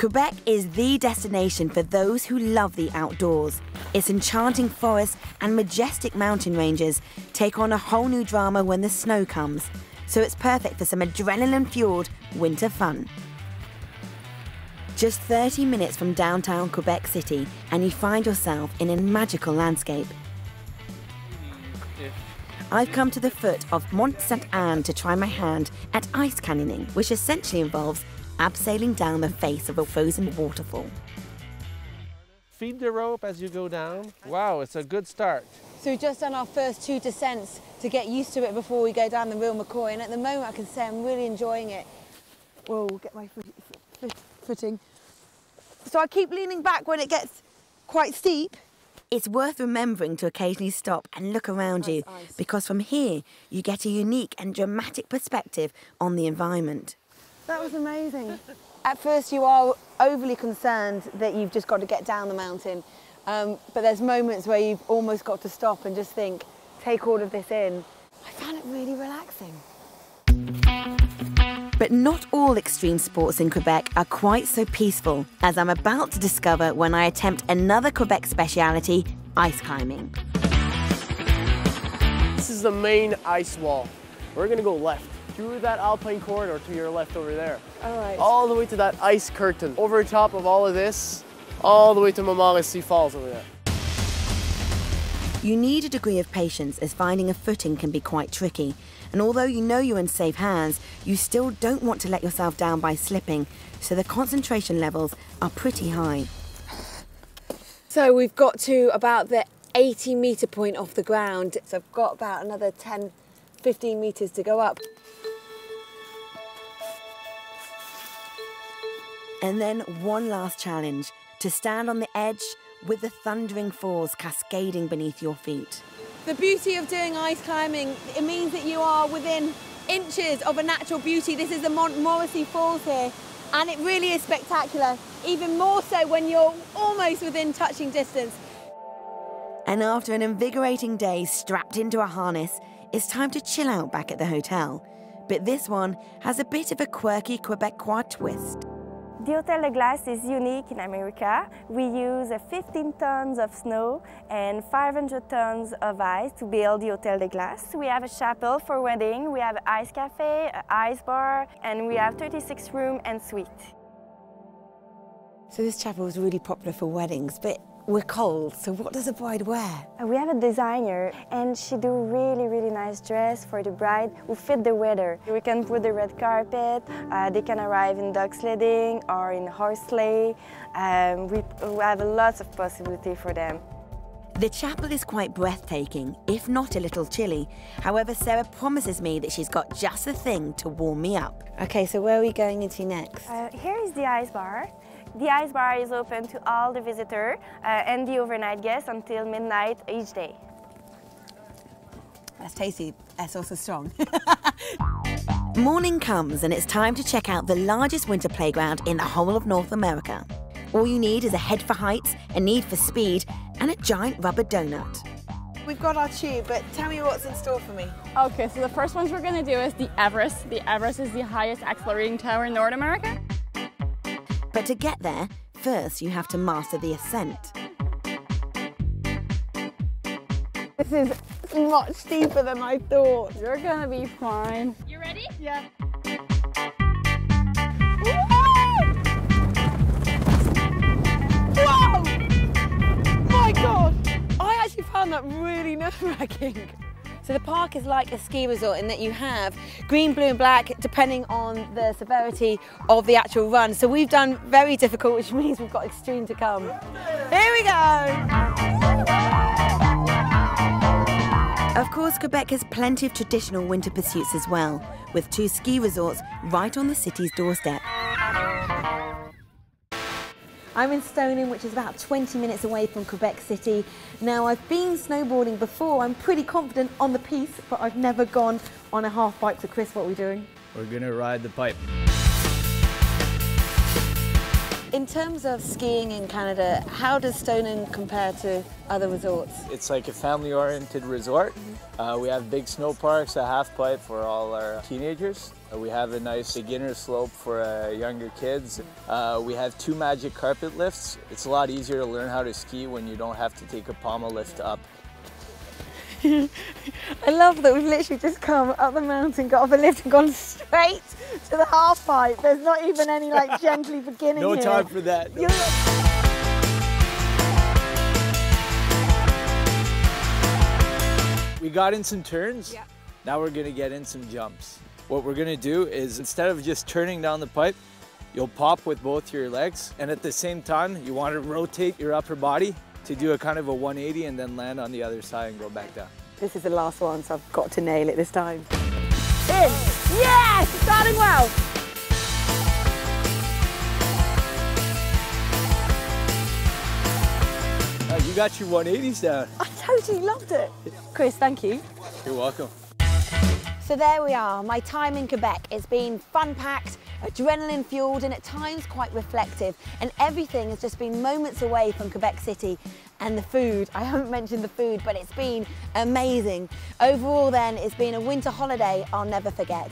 Quebec is the destination for those who love the outdoors. Its enchanting forests and majestic mountain ranges take on a whole new drama when the snow comes, so it's perfect for some adrenaline-fueled winter fun. Just 30 minutes from downtown Quebec City and you find yourself in a magical landscape. I've come to the foot of Mont Sainte-Anne to try my hand at ice canyoning, which essentially involves abseiling down the face of a frozen waterfall. Feed the rope as you go down. Wow, it's a good start. So we've just done our first 2 descents to get used to it before we go down the real McCoy, and at the moment I can say I'm really enjoying it. Whoa, get my footing. So I keep leaning back when it gets quite steep. It's worth remembering to occasionally stop and look around you, because from here you get a unique and dramatic perspective on the environment. That was amazing. At first you are overly concerned that you've just got to get down the mountain, but there's moments where you've almost got to stop and just think, take all of this in. I found it really relaxing. But not all extreme sports in Quebec are quite so peaceful, as I'm about to discover when I attempt another Quebec speciality, ice climbing. This is the main ice wall. We're gonna go left, through that alpine corridor to your left over there. All right. All the way to that ice curtain. Over top of all of this, all the way to Montmorency Falls over there. You need a degree of patience, as finding a footing can be quite tricky. And although you know you're in safe hands, you still don't want to let yourself down by slipping, so the concentration levels are pretty high. So we've got to about the 80-metre point off the ground, so I've got about another 10, 15 metres to go up. And then one last challenge, to stand on the edge with the thundering falls cascading beneath your feet. The beauty of doing ice climbing, it means that you are within inches of a natural beauty. This is the Montmorency Falls here, and it really is spectacular, even more so when you're almost within touching distance. And after an invigorating day strapped into a harness, it's time to chill out back at the hotel. But this one has a bit of a quirky Quebecois twist. The Hotel de Glace is unique in America. We use 15 tons of snow and 500 tons of ice to build the Hotel de Glace. We have a chapel for wedding, we have an ice cafe, an ice bar, and we have 36 rooms and suite. So this chapel is really popular for weddings, but we're cold, so what does a bride wear? We have a designer, and she do really nice dress for the bride who fit the weather. We can put the red carpet, they can arrive in dog sledding or in horse sleigh. We have lots of possibility for them. The chapel is quite breathtaking, if not a little chilly. However, Sarah promises me that she's got just the thing to warm me up. Okay, so where are we going into next? Here is the ice bar. The ice bar is open to all the visitors and the overnight guests until midnight each day. That's tasty. That's also strong. Morning comes and it's time to check out the largest winter playground in the whole of North America. All you need is a head for heights, a need for speed, and a giant rubber donut. We've got our tube, but tell me what's in store for me. Okay, so the first ones we're going to do is the Everest. The Everest is the highest accelerating tower in North America. But to get there, first you have to master the ascent. This is much steeper than I thought. You're gonna be fine. You ready? Yeah. Whoa! My God! I actually found that really nerve-wracking. So the park is like a ski resort in that you have green, blue and black depending on the severity of the actual run. So we've done very difficult, which means we've got extreme to come. Here we go! Of course, Quebec has plenty of traditional winter pursuits as well, with 2 ski resorts right on the city's doorstep. I'm in Stoneham, which is about 20 minutes away from Quebec City. Now, I've been snowboarding before. I'm pretty confident on the piste, but I've never gone on a half pipe. So, Chris, what are we doing? We're gonna ride the pipe. In terms of skiing in Canada, how does Stoneham compare to other resorts? It's like a family-oriented resort. We have big snow parks, a half pipe for all our teenagers. We have a nice beginner slope for younger kids. We have 2 magic carpet lifts. It's a lot easier to learn how to ski when you don't have to take a pommel lift up. I love that we've literally just come up the mountain, got off a lift and gone straight to the half pipe. There's not even any like gently beginning No here. time for that. No. We got in some turns. Yeah. Now we're gonna get in some jumps. What we're gonna do is instead of just turning down the pipe, you'll pop with both your legs, and at the same time, you want to rotate your upper body to do a kind of a 180 and then land on the other side and go back down. This is the last one, so I've got to nail it this time. In! Yes! Starting well! You got your 180s down. I totally loved it. Chris, thank you. You're welcome. So there we are, my time in Quebec. It's been fun-packed, adrenaline-fueled, and at times quite reflective. And everything has just been moments away from Quebec City. And the food, I haven't mentioned the food, but it's been amazing. Overall then, it's been a winter holiday I'll never forget.